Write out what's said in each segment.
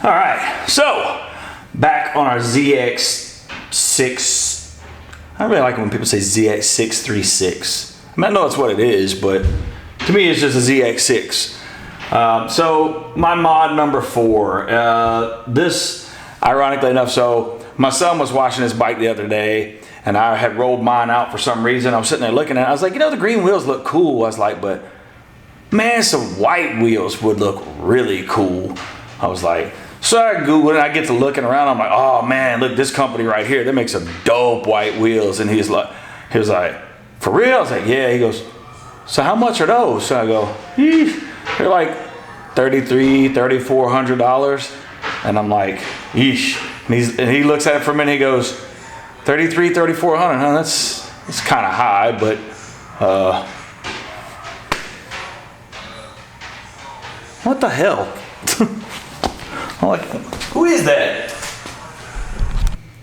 All right, so back on our ZX6. I really like it when people say ZX636. I mean, I know that's what it is, but to me it's just a ZX6. So my mod number 4. This, ironically enough, so my son was watching this bike the other day, and I had rolled mine out for some reason. I was sitting there looking at it. I was like, you know, the green wheels look cool. I was like, but man, some white wheels would look really cool. I was like, so I Googled it. I get to looking around. I'm like, oh man, look, this company right here, they make some dope white wheels. And he was like, for real? I was like, yeah. He goes, so how much are those? So I go, they're like $3,400. And I'm like, yeesh. And he looks at it for a minute. He goes, $3,400, huh? That's kind of high, but what the hell? I'm like, who is that?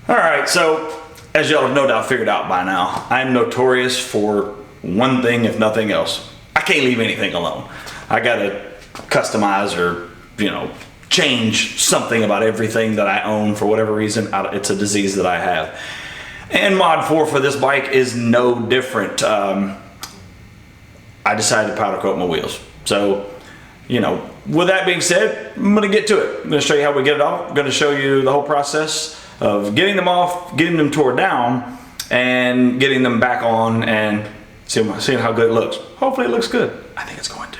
All right, so as y'all have no doubt figured out by now, I'm notorious for one thing, if nothing else. I can't leave anything alone. I gotta customize or, you know, change something about everything that I own for whatever reason. It's a disease that I have. And mod 4 for this bike is no different. I decided to powder coat my wheels. So, you know, with that being said, I'm gonna get to it. I'm gonna show you how we get it off. I'm gonna show you the whole process of getting them off, getting them tore down, and getting them back on and seeing how good it looks. Hopefully it looks good. I think it's going to.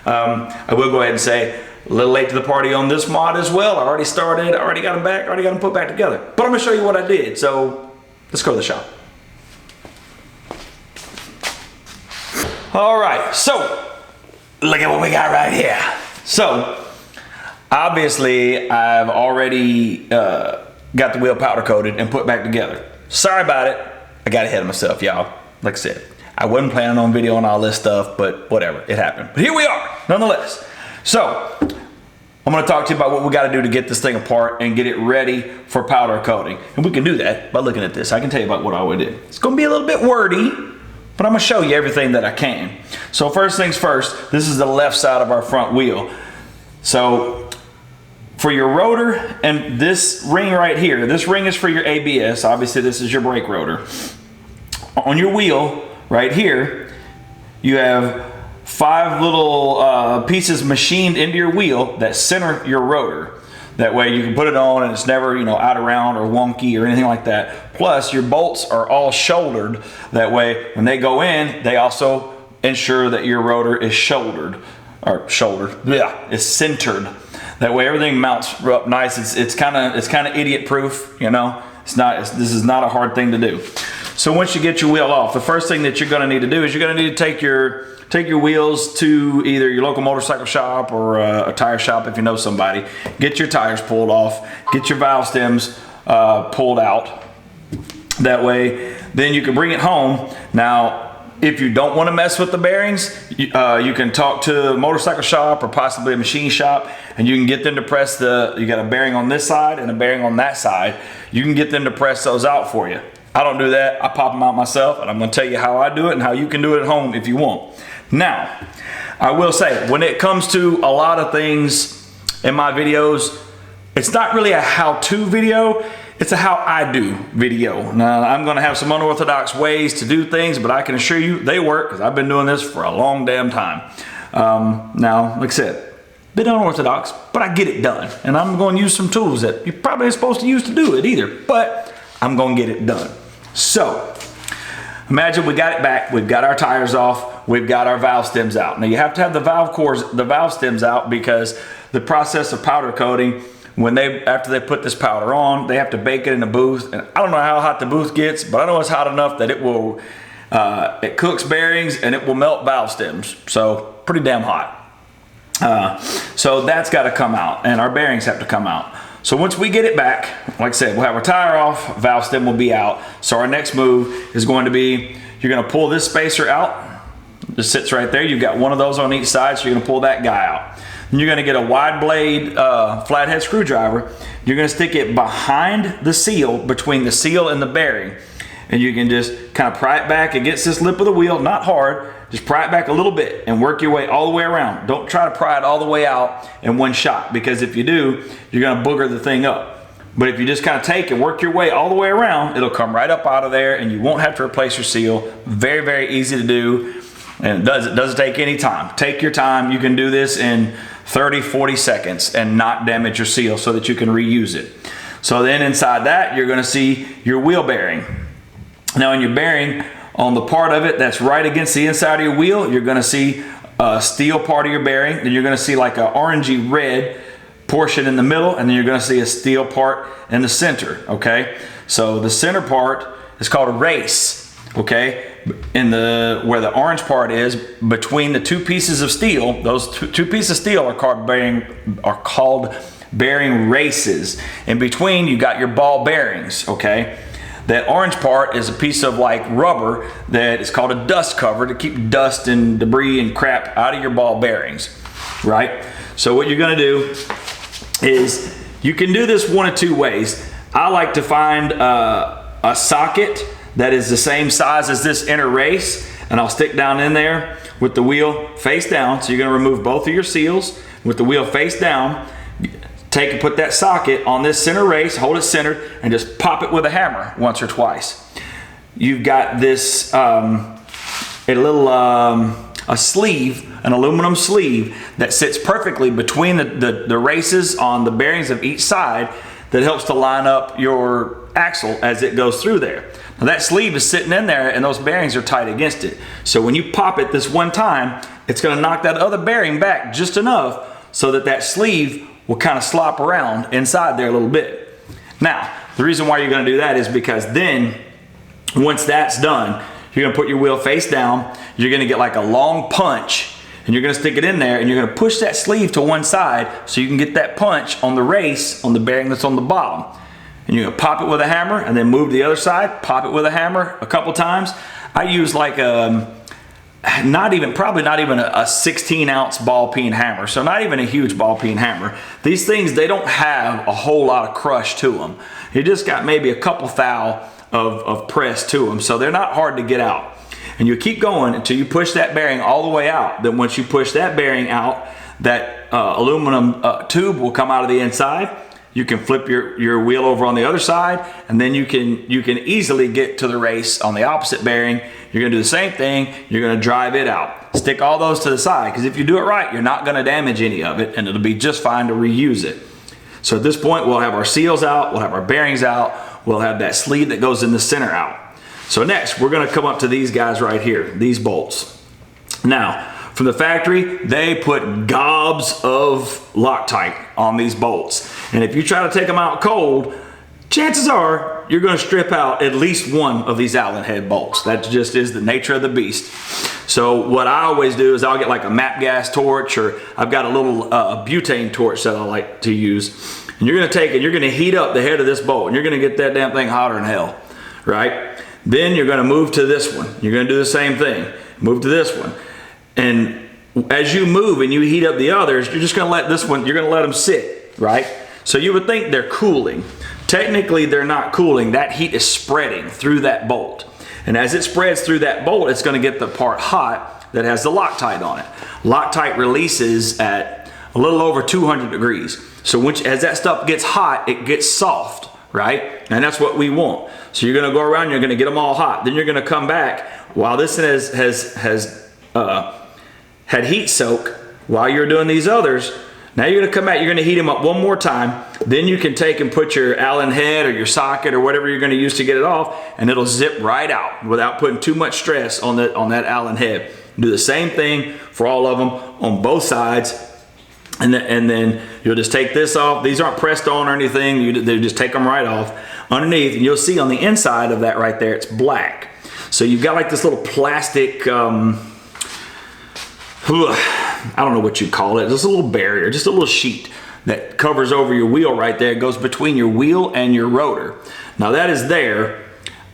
I will go ahead and say, a little late to the party on this mod as well. I already started, I already got them back, already got them put back together. But I'm gonna show you what I did. So let's go to the shop. All right, so look at what we got right here. So obviously I've already got the wheel powder coated and put back together. Sorry about it. I got ahead of myself, y'all. Like I said, I wasn't planning on videoing all this stuff, but whatever, it happened. But here we are, nonetheless. So I'm gonna talk to you about what we gotta do to get this thing apart and get it ready for powder coating. And we can do that by looking at this. I can tell you about what I would do. It's gonna be a little bit wordy, but I'm gonna show you everything that I can. So first things first, this is the left side of our front wheel. So for your rotor and this ring right here, this ring is for your ABS. Obviously this is your brake rotor. On your wheel right here, you have 5 little pieces machined into your wheel that center your rotor. That way you can put it on and it's never, you know, out of round or wonky or anything like that. Plus your bolts are all shouldered. That way when they go in, they also ensure that your rotor is shouldered. Yeah, it's centered. That way everything mounts up nice. It's kind of idiot proof, you know. This is not a hard thing to do. So once you get your wheel off, the first thing that you're going to need to do is you're going to need to take your wheels to either your local motorcycle shop or a tire shop if you know somebody. Get your tires pulled off. Get your valve stems pulled out. That way, then you can bring it home. Now, if you don't want to mess with the bearings, you can talk to a motorcycle shop or possibly a machine shop, and you can get them to press you got a bearing on this side and a bearing on that side. You can get them to press those out for you. I don't do that. I pop them out myself, and I'm going to tell you how I do it and how you can do it at home if you want. Now, I will say, when it comes to a lot of things in my videos, it's not really a how-to video, it's a how I do video. Now, I'm going to have some unorthodox ways to do things, but I can assure you they work because I've been doing this for a long damn time. Now, like I said, a bit unorthodox, but I get it done. And I'm going to use some tools that you probably ain't supposed to use to do it either, but I'm going to get it done. So, imagine we got it back, we've got our tires off, we've got our valve stems out. Now you have to have the valve stems out because the process of powder coating, after they put this powder on, they have to bake it in a booth. And I don't know how hot the booth gets, but I know it's hot enough that it cooks bearings and it will melt valve stems. So pretty damn hot. So that's got to come out, and our bearings have to come out. So once we get it back, like I said, we'll have our tire off, valve stem will be out. So our next move is going to be, you're going to pull this spacer out. It sits right there. You've got one of those on each side, so you're going to pull that guy out. And you're going to get a wide blade flathead screwdriver. You're going to stick it behind the seal, between the seal and the bearing. And you can just kind of pry it back against this lip of the wheel, not hard, just pry it back a little bit and work your way all the way around. Don't try to pry it all the way out in one shot, because if you do, you're gonna booger the thing up. But if you just kind of take and work your way all the way around, it'll come right up out of there and you won't have to replace your seal. Very, very easy to do, and it doesn't take any time. Take your time. You can do this in 30, 40 seconds and not damage your seal so that you can reuse it. So then inside that, you're gonna see your wheel bearing. Now in your bearing, on the part of it that's right against the inside of your wheel, you're gonna see a steel part of your bearing, then you're gonna see like a orangey red portion in the middle, and then you're gonna see a steel part in the center, okay? So the center part is called a race, okay? Where the orange part is, between the two pieces of steel, those two pieces of steel are called bearing races. In between, you got your ball bearings, okay? That orange part is a piece of like rubber that is called a dust cover to keep dust and debris and crap out of your ball bearings, right? So what you're gonna do is, you can do this one of two ways. I like to find a socket that is the same size as this inner race, and I'll stick down in there with the wheel face down. So you're gonna remove both of your seals with the wheel face down. Take and put that socket on this center race, hold it centered, and just pop it with a hammer once or twice. You've got this a sleeve, an aluminum sleeve that sits perfectly between the races on the bearings of each side that helps to line up your axle as it goes through there. Now that sleeve is sitting in there and those bearings are tight against it. So when you pop it this one time, it's gonna knock that other bearing back just enough so that that sleeve will kind of slop around inside there a little bit. Now, the reason why you're gonna do that is because then, once that's done, you're gonna put your wheel face down, you're gonna get like a long punch, and you're gonna stick it in there, and you're gonna push that sleeve to one side so you can get that punch on the race, on the bearing that's on the bottom. And you're gonna pop it with a hammer, and then move to the other side, pop it with a hammer a couple times. I use like probably not even a 16-ounce ball peen hammer, so not even a huge ball peen hammer. These things, they don't have a whole lot of crush to them. You just got maybe a couple thou of press to them, so they're not hard to get out. And you keep going until you push that bearing all the way out. Then once you push that bearing out, that aluminum tube will come out of the inside. You can flip your wheel over on the other side, and then you can easily get to the race on the opposite bearing. You're gonna do the same thing. You're gonna drive it out. Stick all those to the side, because if you do it right, you're not gonna damage any of it, and it'll be just fine to reuse it. So at this point, we'll have our seals out, we'll have our bearings out, we'll have that sleeve that goes in the center out. So next, we're gonna come up to these guys right here, these bolts. Now, from the factory, they put gobs of Loctite on these bolts. And if you try to take them out cold, chances are you're gonna strip out at least one of these Allen head bolts. That just is the nature of the beast. So what I always do is I'll get like a MAP gas torch, or I've got a little butane torch that I like to use. And you're gonna take it, you're gonna heat up the head of this bolt, and you're gonna get that damn thing hotter than hell, right? Then you're gonna move to this one. You're gonna do the same thing. Move to this one. And as you move and you heat up the others, you're just gonna let this one, you're gonna let them sit, right? So you would think they're cooling. Technically, they're not cooling. That heat is spreading through that bolt. And as it spreads through that bolt, it's gonna get the part hot that has the Loctite on it. Loctite releases at a little over 200 degrees. So as that stuff gets hot, it gets soft, right? And that's what we want. So you're gonna go around, you're gonna get them all hot. Then you're gonna come back while this had heat soak while you're doing these others. Now you're gonna come back, you're gonna heat them up one more time. Then you can take and put your Allen head or your socket or whatever you're gonna use to get it off, and it'll zip right out without putting too much stress on that Allen head. Do the same thing for all of them on both sides. And then you'll just take this off. These aren't pressed on or anything. They just take them right off underneath, and you'll see on the inside of that right there, it's black. So you've got like this little plastic, I don't know what you call it, just a little barrier, just a little sheet that covers over your wheel right there. It goes between your wheel and your rotor. Now that is there.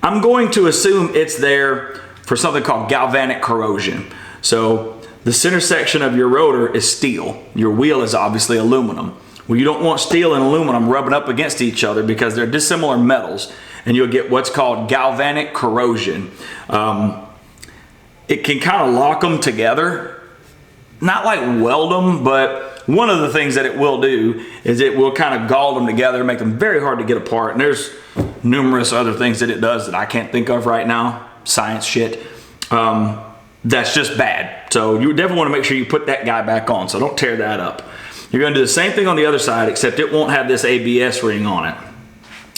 I'm going to assume it's there for something called galvanic corrosion. So the center section of your rotor is steel. Your wheel is obviously aluminum. Well, you don't want steel and aluminum rubbing up against each other because they're dissimilar metals, and you'll get what's called galvanic corrosion. it can kind of lock them together. Not like weld them, but one of the things that it will do is it will kind of gall them together, make them very hard to get apart. And there's numerous other things that it does that I can't think of right now, science shit. That's just bad. So you definitely want to make sure you put that guy back on, so don't tear that up. You're going to do the same thing on the other side, except it won't have this ABS ring on it,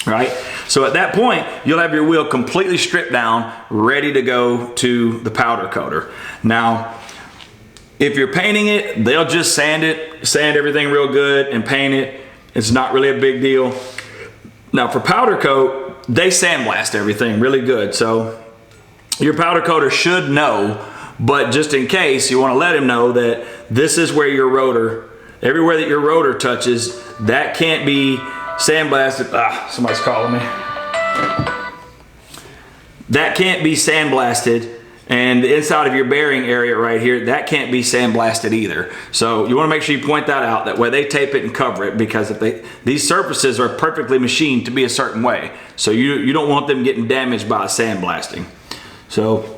right? So at that point, you'll have your wheel completely stripped down, ready to go to the powder coater. Now, if you're painting it, they'll just sand everything real good and paint it. It's not really a big deal. Now for powder coat, they sandblast everything really good. So your powder coater should know, but just in case, you want to let him know that this is where your rotor, everywhere that your rotor touches, that can't be sandblasted. Ah, somebody's calling me. That can't be sandblasted, and the inside of your bearing area right here, that can't be sandblasted either. So you want to make sure you point that out. That way they tape it and cover it, because if these surfaces are perfectly machined to be a certain way. So you don't want them getting damaged by sandblasting. So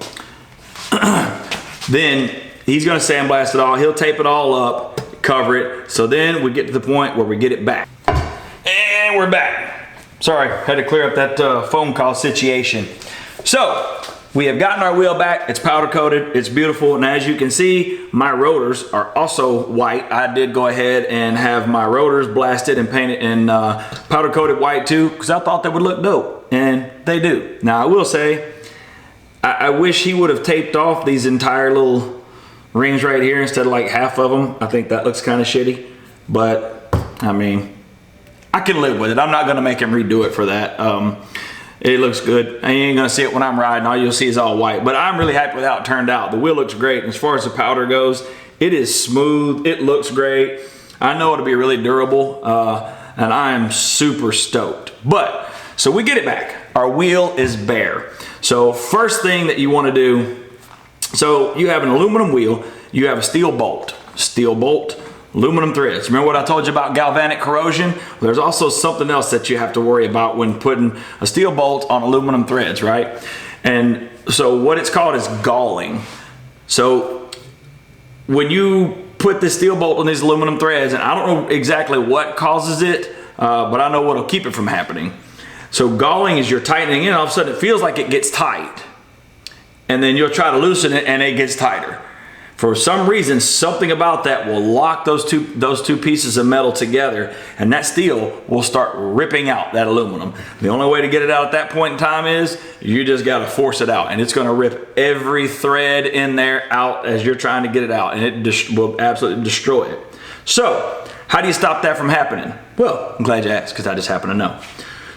then he's going to sandblast it all. He'll tape it all up, cover it. So then we get to the point where we get it back. And we're back. Sorry, had to clear up that phone call situation. So we have gotten our wheel back. It's powder coated. It's beautiful. And as you can see, my rotors are also white. I did go ahead and have my rotors blasted and painted in powder coated white too, because I thought they would look dope. And they do. Now I will say, I wish he would have taped off these entire little rings right here instead of like half of them. I think that looks kind of shitty, but I mean, I can live with it. I'm not going to make him redo it for that. It looks good. I ain't going to see it when I'm riding. All you'll see is all white, but I'm really happy with how it turned out. The wheel looks great. As far as the powder goes, it is smooth. It looks great. I know it'll be really durable, and I am super stoked. But, so we get it back. Our wheel is bare. So first thing that you want to do, so you have an aluminum wheel, you have a steel bolt, aluminum threads. Remember what I told you about galvanic corrosion? Well, there's also something else that you have to worry about when putting a steel bolt on aluminum threads, right? And so what it's called is galling. So when you put this steel bolt on these aluminum threads, and I don't know exactly what causes it, but I know what'll keep it from happening. So galling is you're tightening in, all of a sudden it feels like it gets tight. And then you'll try to loosen it and it gets tighter. For some reason, something about that will lock those two pieces of metal together, and that steel will start ripping out that aluminum. The only way to get it out at that point in time is you just got to force it out, and it's going to rip every thread in there out as you're trying to get it out, and it will absolutely destroy it. So how do you stop that from happening? Well, I'm glad you asked, because I just happen to know.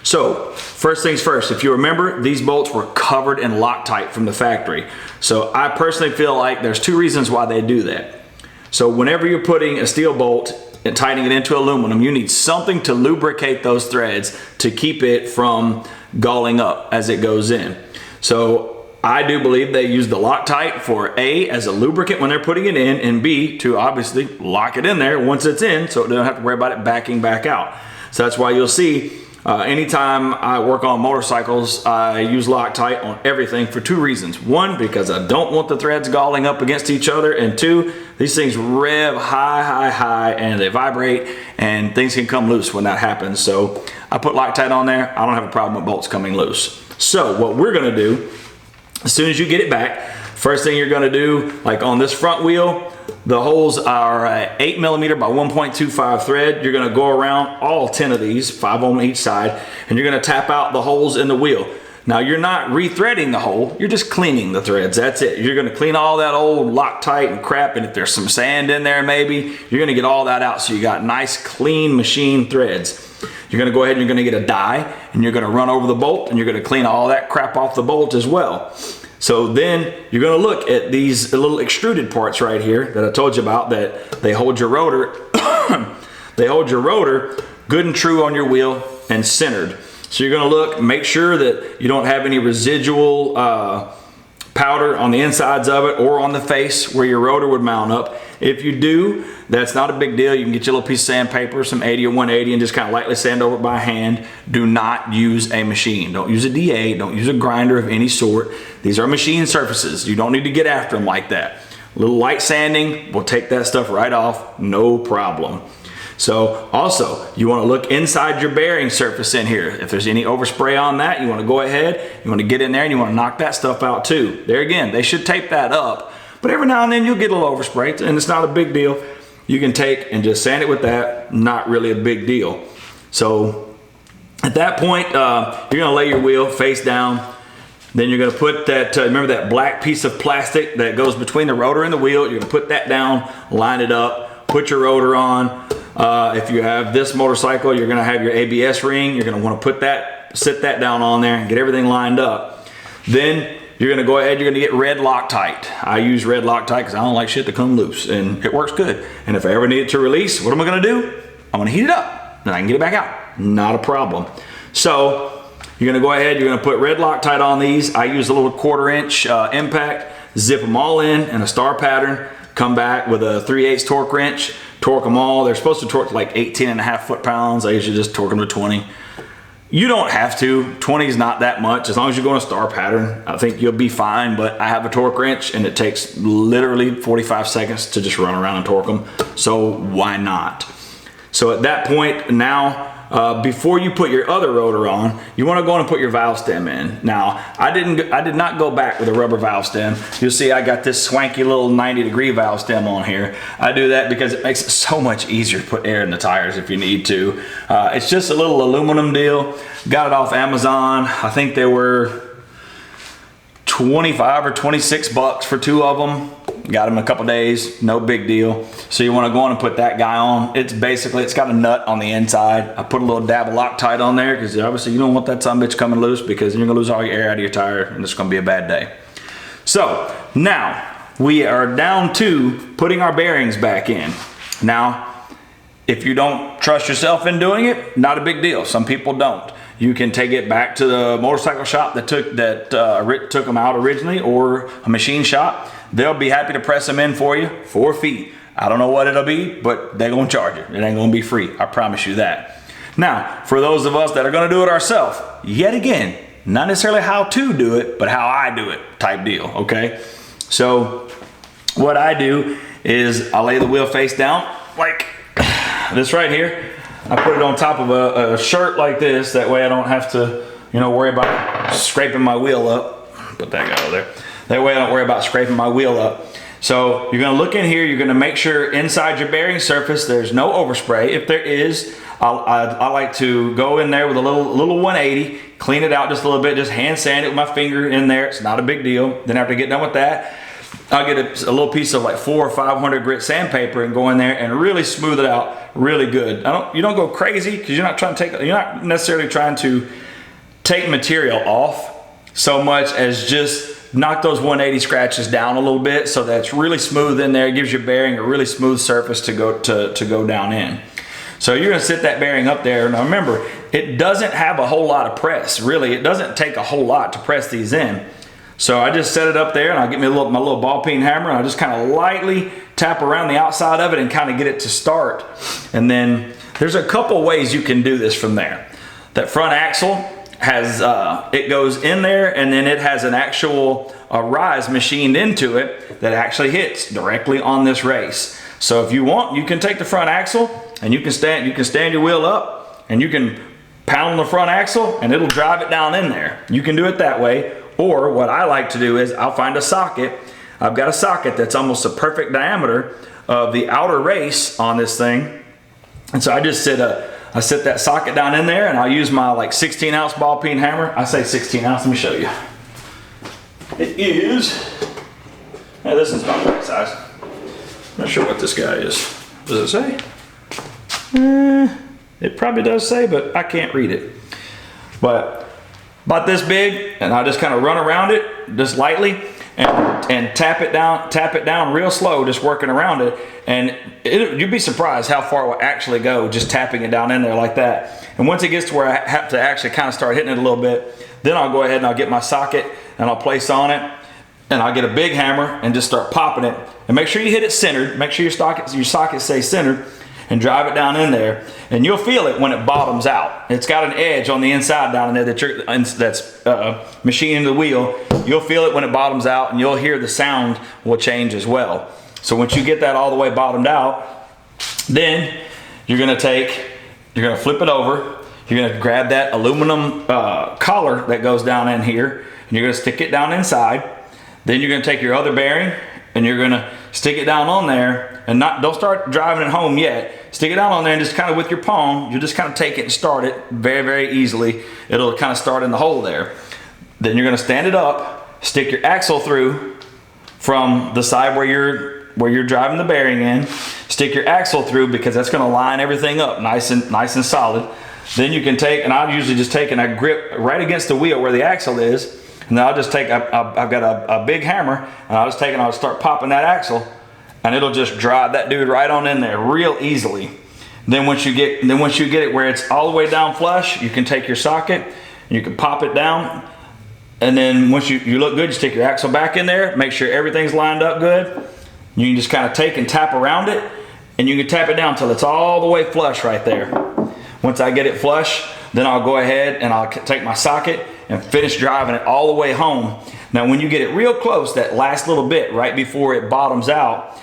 So first things first, if you remember, these bolts were covered in Loctite from the factory. So I personally feel like there's two reasons why they do that. So whenever you're putting a steel bolt and tightening it into aluminum, you need something to lubricate those threads to keep it from galling up as it goes in. So I do believe they use the Loctite for A, as a lubricant when they're putting it in, and B, to obviously lock it in there once it's in, so it doesn't have to worry about it backing back out. So that's why you'll see anytime I work on motorcycles, I use Loctite on everything for two reasons. One, because I don't want the threads galling up against each other, and two, these things rev high, and they vibrate, and things can come loose when that happens. So I put Loctite on there. I don't have a problem with bolts coming loose. So what we're gonna do, as soon as you get it back, first thing you're gonna do, like on this front wheel, the holes are 8mm by 1.25 thread. You're gonna go around all 10 of these, 5 on each side, and you're gonna tap out the holes in the wheel. Now you're not rethreading the hole, you're just cleaning the threads, that's it. You're gonna clean all that old Loctite and crap, and if there's some sand in there maybe, you're gonna get all that out so you got nice clean machine threads. You're gonna go ahead and you're gonna get a die, and you're gonna run over the bolt, and you're gonna clean all that crap off the bolt as well. So then you're going to look at these little extruded parts right here that I told you about, that they hold your rotor. They hold your rotor good and true on your wheel and centered. So you're going to look, make sure that you don't have any residual powder on the insides of it or on the face where your rotor would mount up. If you do, that's not a big deal. You can get your little piece of sandpaper, some 80 or 180, and just kind of lightly sand over it by hand. Do not use a machine. Don't use a DA. Don't use a grinder of any sort. These are machine surfaces. You don't need to get after them like that. A little light sanding will take that stuff right off, no problem. So also, you want to look inside your bearing surface in here. If there's any overspray on that, you want to go ahead, you want to get in there and you want to knock that stuff out too. There again, they should tape that up, but every now and then you'll get a little overspray and it's not a big deal. You can take and just sand it with that, not really a big deal. So at that point, you're going to lay your wheel face down. Then you're going to put that, remember that black piece of plastic that goes between the rotor and the wheel, you're going to put that down, line it up, put your rotor on. If you have this motorcycle, you're going to have your ABS ring. You're going to want to put that, sit that down on there and get everything lined up. Then you're going to go ahead, you're going to get red Loctite. I use red Loctite because I don't like shit to come loose, and it works good. And if I ever need it to release, what am I going to do? I'm going to heat it up, then I can get it back out. Not a problem. So you're going to go ahead, you're going to put red Loctite on these. I use a little 1/4 inch impact, zip them all in a star pattern, come back with a 3/8 torque wrench, torque them all. They're supposed to torque like 18.5 foot-pounds. I usually just torque them to 20. You don't have to. 20 is not that much. As long as you go in a star pattern, I think you'll be fine. But I have a torque wrench and it takes literally 45 seconds to just run around and torque them. So why not? So at that point now, before you put your other rotor on, you want to go and put your valve stem in. Now, I did not go back with a rubber valve stem. You'll see I got this swanky little 90-degree valve stem on here. I do that because it makes it so much easier to put air in the tires if you need to. It's just a little aluminum deal. Got it off Amazon. I think they were 25 or 26 bucks for 2 of them. Got them in a couple days, no big deal. So you want to go on and put that guy on. It's basically, it's got a nut on the inside. I put a little dab of Loctite on there because obviously you don't want that son of a bitch coming loose because then you're gonna lose all your air out of your tire and it's gonna be a bad day. So now we are down to putting our bearings back in. Now, if you don't trust yourself in doing it, not a big deal. Some people don't. You can take it back to the motorcycle shop that took them out originally, or a machine shop. They'll be happy to press them in for you for a fee. I don't know what it'll be, but they're gonna charge you. It ain't gonna be free, I promise you that. Now, for those of us that are gonna do it ourselves, yet again, not necessarily how to do it, but how I do it type deal, okay? So what I do is I lay the wheel face down like this right here. I put it on top of a shirt like this, that way I don't have to, worry about scraping my wheel up. Put that guy over there. That way I don't worry about scraping my wheel up. So you're gonna look in here, you're gonna make sure inside your bearing surface there's no overspray. If there is, I like to go in there with a little 180, clean it out just a little bit, just hand sand it with my finger in there. It's not a big deal. Then after I get done with that, I'll get a little piece of like 400 or 500 grit sandpaper and go in there and really smooth it out really good. You don't go crazy because you're not necessarily trying to take material off so much as just knock those 180 scratches down a little bit so that it's really smooth in there. It gives your bearing a really smooth surface to go down in. So you're gonna sit that bearing up there. Now remember, it doesn't have a whole lot of press. Really, it doesn't take a whole lot to press these in. So I just set it up there and I'll get me my little ball peen hammer and I'll just kind of lightly tap around the outside of it and kind of get it to start. And then there's a couple ways you can do this from there. That front axle has, it goes in there and then it has an actual rise machined into it that actually hits directly on this race. So if you want, you can take the front axle and you can stand your wheel up and you can pound on the front axle and it'll drive it down in there. You can do it that way. Or what I like to do is I'll find a socket. I've got a socket that's almost a perfect diameter of the outer race on this thing. And so I just I set that socket down in there and I'll use my like 16-ounce ball peen hammer. I say 16 ounce, let me show you. It is, this is about the right size. I'm not sure what this guy is. Does it say? It probably does say, but I can't read it. But about this big, and I'll just kind of run around it just lightly and tap it down real slow, just working around it. And you'd be surprised how far it will actually go just tapping it down in there like that. And once it gets to where I have to actually kind of start hitting it a little bit, then I'll go ahead and I'll get my socket and I'll place on it. and I'll get a big hammer and just start popping it. And make sure you hit it centered. Make sure your socket stays centered, and drive it down in there. And you'll feel it when it bottoms out. It's got an edge on the inside down in there that's machining the wheel. You'll feel it when it bottoms out, and you'll hear the sound will change as well. So once you get that all the way bottomed out, then you're gonna flip it over. You're gonna grab that aluminum collar that goes down in here, and you're gonna stick it down inside. Then you're gonna take your other bearing, and you're gonna stick it down on there, and don't start driving it home yet. Stick it down on there, and just kind of with your palm, you'll just kind of take it and start it very, very easily. It'll kind of start in the hole there. Then you're gonna stand it up, stick your axle through from the side where you're driving the bearing in. Stick your axle through, because that's gonna line everything up nice and solid. Then you can take, and I'll usually just take and I grip right against the wheel where the axle is, and then I'll just take, I've got a big hammer, and I'll just take and I'll start popping that axle, and it'll just drive that dude right on in there real easily. Then once you get it where it's all the way down flush, you can take your socket, and you can pop it down, and then once you look good, you stick your axle back in there, make sure everything's lined up good. You can just kind of take and tap around it, and you can tap it down till it's all the way flush right there. Once I get it flush, then I'll go ahead and I'll take my socket and finish driving it all the way home. Now when you get it real close, that last little bit right before it bottoms out,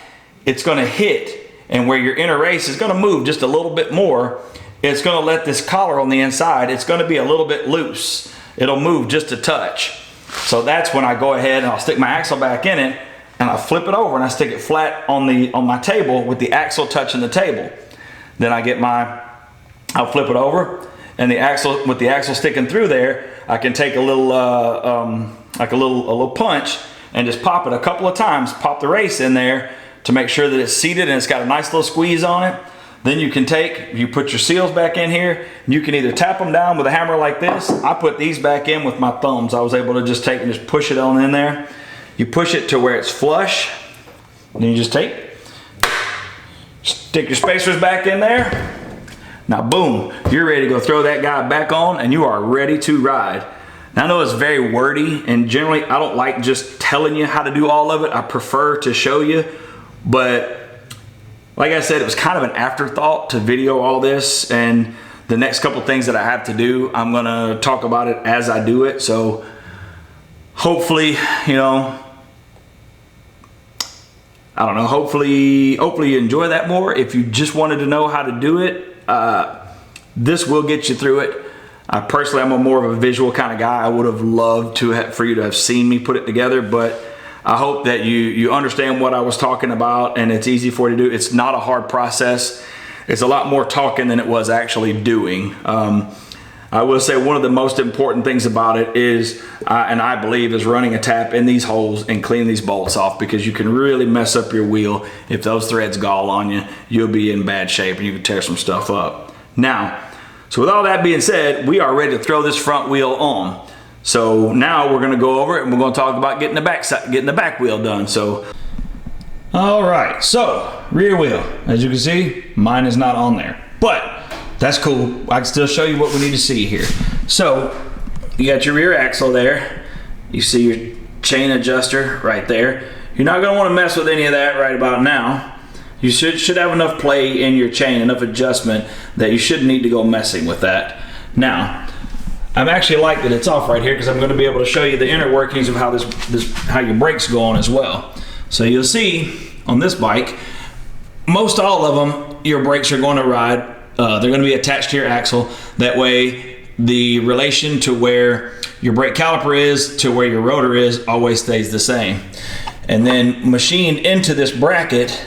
it's gonna hit, and where your inner race is gonna move just a little bit more, it's gonna let this collar on the inside, it's gonna be a little bit loose. It'll move just a touch. So that's when I go ahead and I'll stick my axle back in it, and I flip it over and I stick it flat on my table with the axle touching the table. Then I'll flip it over, and with the axle sticking through there, I can take a little like a little punch and just pop it a couple of times. Pop the race in there to make sure that it's seated and it's got a nice little squeeze on it. Then you put your seals back in here. You can either tap them down with a hammer like this. I put these back in with my thumbs. I was able to just take and just push it on in there. You push it to where it's flush. Then you just stick your spacers back in there. Now boom, you're ready to go throw that guy back on, and you are ready to ride. Now I know it's very wordy, and generally I don't like just telling you how to do all of it. I prefer to show you, but like I said, it was kind of an afterthought to video all this, and the next couple things that I have to do, I'm gonna talk about it as I do it. So hopefully, hopefully you enjoy that more. If you just wanted to know how to do it, this will get you through it. Personally, I'm more of a visual kind of guy. I would have loved for you to have seen me put it together, but I hope that you understand what I was talking about, and it's easy for you to do. It's not a hard process. It's a lot more talking than it was actually doing. I will say one of the most important things about it is, and I believe, is running a tap in these holes and cleaning these bolts off, because you can really mess up your wheel. If those threads gall on you, you'll be in bad shape and you can tear some stuff up. Now, so with all that being said, we are ready to throw this front wheel on. So now we're gonna go over it, and we're gonna talk about getting the back wheel done. So, all right, so rear wheel, as you can see, mine is not on there, but that's cool. I can still show you what we need to see here. So you got your rear axle there. You see your chain adjuster right there. You're not gonna wanna mess with any of that right about now. You should have enough play in your chain, enough adjustment, that you shouldn't need to go messing with that. Now, I'm actually like that it's off right here, because I'm gonna be able to show you the inner workings of how your brakes go on as well. So you'll see on this bike, most all of them, your brakes are gonna ride. They're going to be attached to your axle. That way the relation to where your brake caliper is to where your rotor is always stays the same. And then machined into this bracket,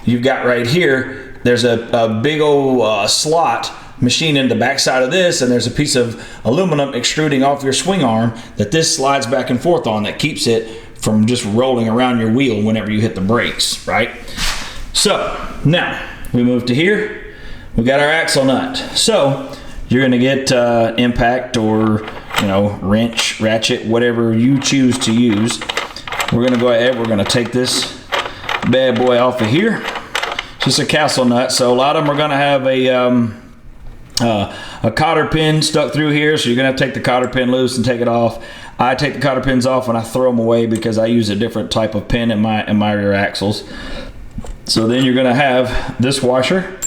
you've got right here, there's a big old slot machined into the back side of this, and there's a piece of aluminum extruding off your swing arm that this slides back and forth on, that keeps it from just rolling around your wheel whenever you hit the brakes, right? So now we move to here. We got our axle nut. So you're gonna get impact, or wrench, ratchet, whatever you choose to use. We're gonna go ahead, we're gonna take this bad boy off of here. Just a castle nut. So a lot of them are gonna have a cotter pin stuck through here, so you're gonna have to take the cotter pin loose and take it off. I take the cotter pins off and I throw them away because I use a different type of pin in my rear axles. So then you're gonna have this washer.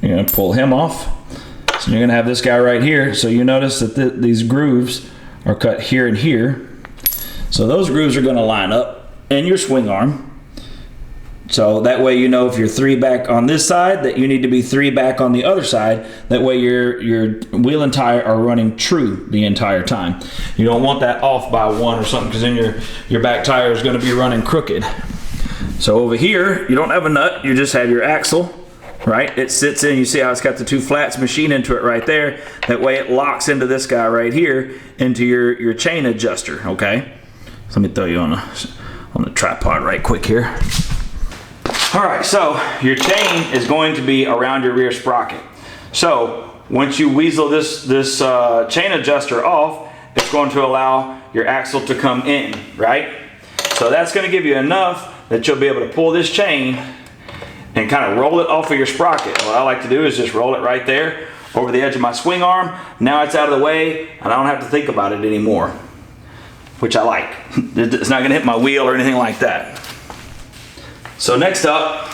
You're gonna pull him off. So you're gonna have this guy right here. So you notice that these grooves are cut here and here. So those grooves are gonna line up in your swing arm. So that way you know if you're 3 back on this side that you need to be 3 back on the other side. That way your wheel and tire are running true the entire time. You don't want that off by 1 or something, because then your back tire is going to be running crooked. So over here you don't have a nut, you just have your axle, right? It sits in, you see how it's got the 2 flats machine into it right there. That way it locks into this guy right here, into your chain adjuster, okay? So let me throw you on the tripod right quick here. All right, so your chain is going to be around your rear sprocket. So once you weasel this chain adjuster off, it's going to allow your axle to come in, right? So that's going to give you enough that you'll be able to pull this chain and kind of roll it off of your sprocket. What I like to do is just roll it right there over the edge of my swing arm. Now it's out of the way and I don't have to think about it anymore, which I like. It's not going to hit my wheel or anything like that. So next up,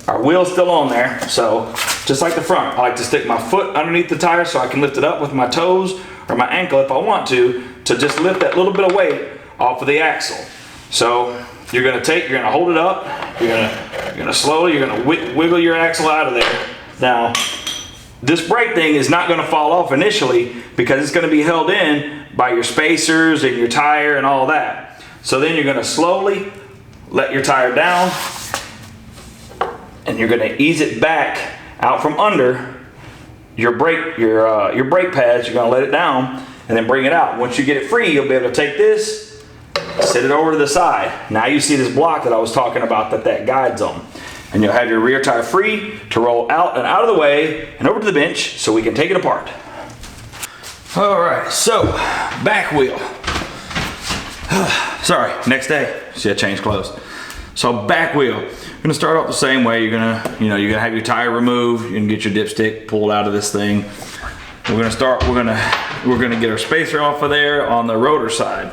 our wheel's still on there. So just like the front, I like to stick my foot underneath the tire so I can lift it up with my toes or my ankle if I want to just lift that little bit of weight off of the axle. So you're gonna hold it up, you're gonna wiggle your axle out of there. Now, this brake thing is not gonna fall off initially because it's gonna be held in by your spacers and your tire and all that. So then you're gonna slowly let your tire down and you're gonna ease it back out from under your brake pads. You're gonna let it down and then bring it out. Once you get it free, you'll be able to take this, set it over to the side. Now you see this block that I was talking about that guides on. And you'll have your rear tire free to roll out and out of the way and over to the bench so we can take it apart. All right, so back wheel. Sorry, next day. See, I changed clothes. So back wheel. You're gonna start off the same way. You're gonna have your tire removed. You're gonna get your dipstick pulled out of this thing. We're gonna get our spacer off of there on the rotor side.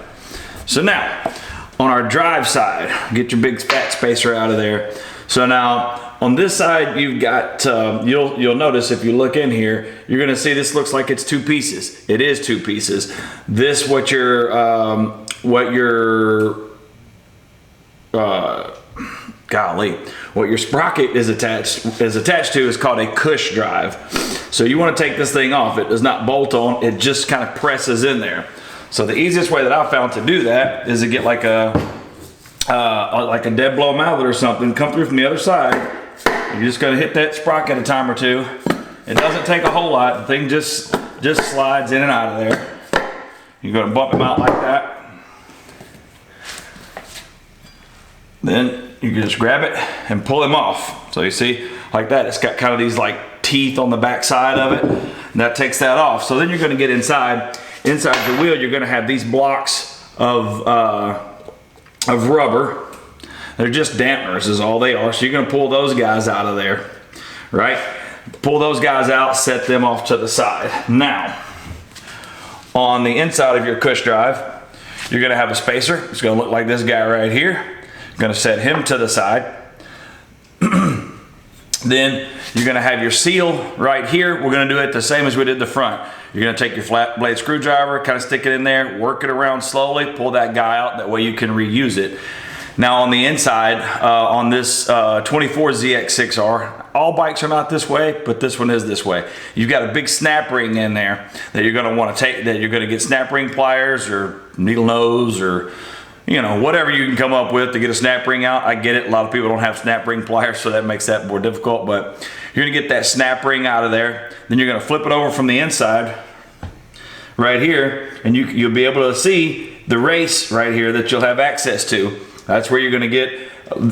So now, on our drive side, get your big fat spacer out of there. So now, on this side, you've got, you'll notice if you look in here, you're gonna see this looks like it's 2 pieces. It is 2 pieces. This, what your sprocket is attached to is called a cush drive. So you want to take this thing off. It does not bolt on, it just kind of presses in there. So the easiest way that I found to do that is to get like a dead blow mallet or something, come through from the other side. You're just gonna hit that sprocket a time or 2. It doesn't take a whole lot. The thing just slides in and out of there. You're gonna bump them out like that. Then you can just grab it and pull them off. So you see, like that, it's got kind of these like teeth on the back side of it. And that takes that off. So then you're gonna get inside your wheel, you're gonna have these blocks of rubber. They're just dampeners is all they are. So you're gonna pull those guys out of there, right? Pull those guys out, set them off to the side. Now, on the inside of your cush drive, you're gonna have a spacer. It's gonna look like this guy right here. You're gonna set him to the side. Then you're gonna have your seal right here. We're gonna do it the same as we did the front. You're gonna take your flat blade screwdriver, kind of stick it in there, work it around slowly, pull that guy out, that way you can reuse it. Now on the inside, on this 24 ZX6R, all bikes are not this way, but this one is this way. You've got a big snap ring in there that you're gonna wanna take, that you're gonna get snap ring pliers or needle nose or whatever you can come up with to get a snap ring out. I get it, a lot of people don't have snap ring pliers, so that makes that more difficult, but you're gonna get that snap ring out of there. Then you're gonna flip it over from the inside right here, and you'll be able to see the race right here that you'll have access to. That's where you're gonna get,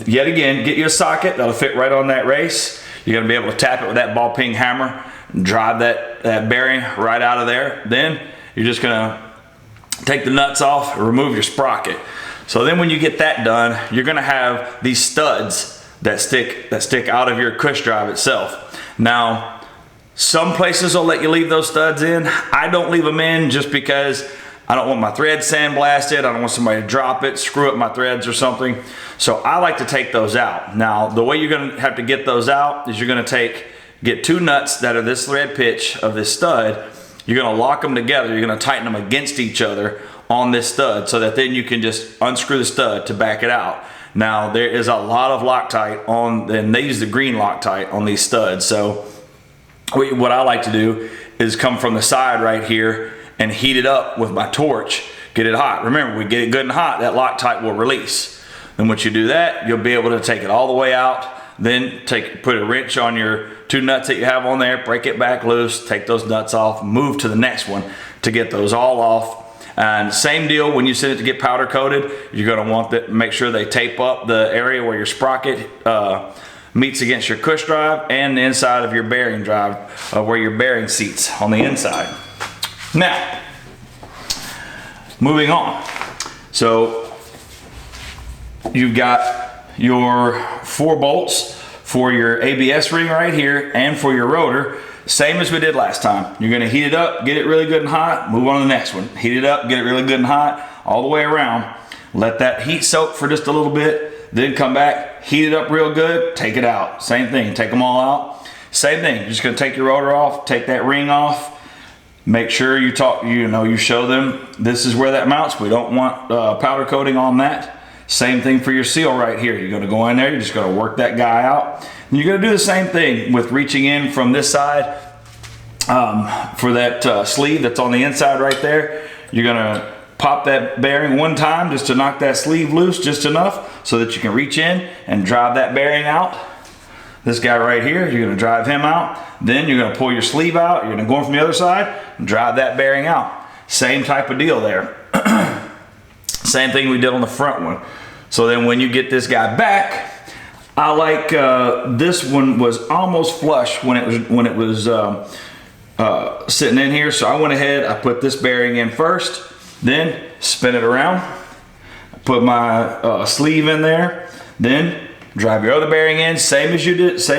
yet again, get you a socket that'll fit right on that race. You're gonna be able to tap it with that ball peen hammer, and drive that bearing right out of there. Then you're just gonna take the nuts off, remove your sprocket. So then when you get that done, you're gonna have these studs that stick out of your cush drive itself. Now, Some places will let you leave those studs in. I don't leave them in just because I don't want my thread sandblasted. I don't want somebody to drop it, screw up my threads or something. So I like to take those out. Now, the way you're gonna have to get those out is you're gonna get 2 nuts that are this thread pitch of this stud. You're gonna lock them together. You're gonna tighten them against each other on this stud so that then you can just unscrew the stud to back it out. Now, there is a lot of Loctite on, and they use the green Loctite on these studs. So what I like to do is come from the side right here and heat it up with my torch, get it hot. Remember, we get it good and hot, that Loctite will release. Then once you do that, you'll be able to take it all the way out, then put a wrench on your 2 nuts that you have on there, break it back loose, take those nuts off, move to the next one to get those all off. And same deal when you send it to get powder coated, you're gonna want to make sure they tape up the area where your sprocket meets against your cush drive and the inside of your bearing drive, where your bearing seats on the inside. Now, moving on. So you've got your 4 bolts for your ABS ring right here and for your rotor, same as we did last time. You're gonna heat it up, get it really good and hot, move on to the next one. Heat it up, get it really good and hot, all the way around. Let that heat soak for just a little bit, then come back, heat it up real good, take it out. Same thing, take them all out. Same thing, you're just gonna take your rotor off, take that ring off, make sure you show them this is where that mounts. We don't want powder coating on that. Same thing for your seal right here. You're gonna go in there, you're just gonna work that guy out. And you're gonna do the same thing with reaching in from this side for that sleeve that's on the inside right there. You're gonna pop that bearing one time just to knock that sleeve loose just enough so that you can reach in and drive that bearing out. This guy right here, you're gonna drive him out. Then you're gonna pull your sleeve out. You're gonna go in from the other side and drive that bearing out. Same type of deal there. Same thing we did on the front one. So then when you get this guy back, I like this one was almost flush when it was sitting in here. So I went ahead, I put this bearing in first, then spin it around, put my sleeve in there, then drive your other bearing in, same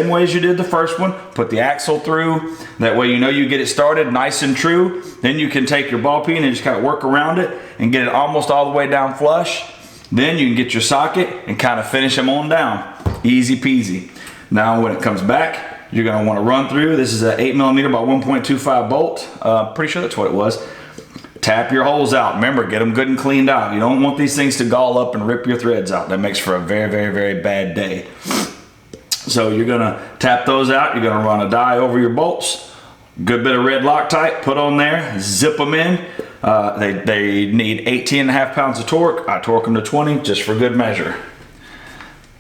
way as you did the first one. Put the axle through. That way you get it started nice and true. Then you can take your ball peen and just kind of work around it and get it almost all the way down flush. Then you can get your socket and kind of finish them on down. Easy peasy. Now when it comes back, you're going to want to run through. This is an 8mm by 1.25 bolt. Pretty sure that's what it was. Tap your holes out. Remember, get them good and cleaned out. You don't want these things to gall up and rip your threads out. That makes for a very, very, very bad day. So you're gonna tap those out. You're gonna run a die over your bolts. Good bit of red Loctite, put on there, zip them in. They need 18.5 pounds of torque. I torque them to 20 just for good measure.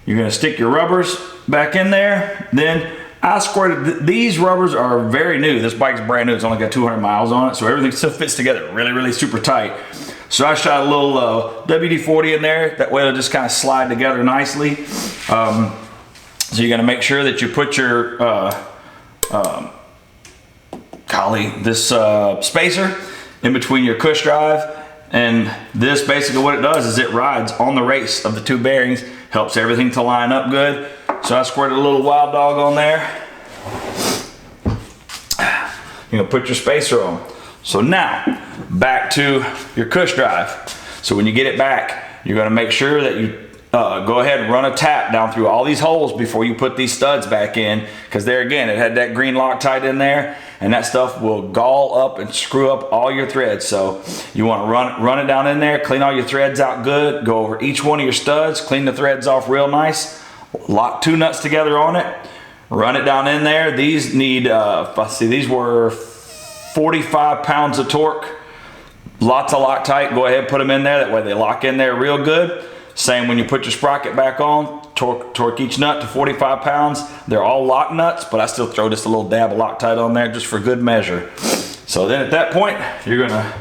You're gonna stick your rubbers back in there. Then I squirted, these rubbers are very new. This bike's brand new, it's only got 200 miles on it, so everything still fits together really, really super tight. So I shot a little WD-40 in there, that way it'll just kind of slide together nicely. So you're gonna make sure that you put your, spacer in between your cush drive, and this basically what it does is it rides on the race of the 2 bearings, helps everything to line up good. So I squirted a little Wild Dog on there. You're gonna put your spacer on. So now, back to your cush drive. So when you get it back, you're gonna make sure that you go ahead and run a tap down through all these holes before you put these studs back in, because there again, it had that green Loctite in there, and that stuff will gall up and screw up all your threads. So you want to run it down in there, clean all your threads out good, go over each one of your studs, clean the threads off real nice, lock 2 nuts together on it, run it down in there. These need, let's see, these were 45 pounds of torque, lots of Loctite. Go ahead, put them in there, that way they lock in there real good. Same when you put your sprocket back on, torque each nut to 45 pounds. They're all lock nuts, but I still throw just a little dab of Loctite on there just for good measure. So then at that point, you're gonna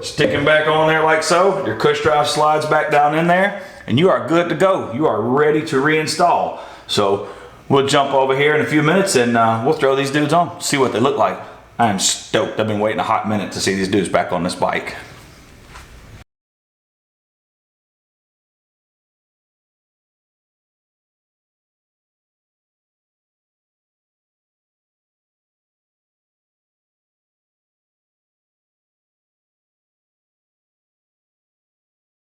stick them back on there like so. Your cush drive slides back down in there, and you are good to go. You are ready to reinstall. So we'll jump over here in a few minutes and we'll throw these dudes on, see what they look like. I am stoked. I've been waiting a hot minute to see these dudes back on this bike.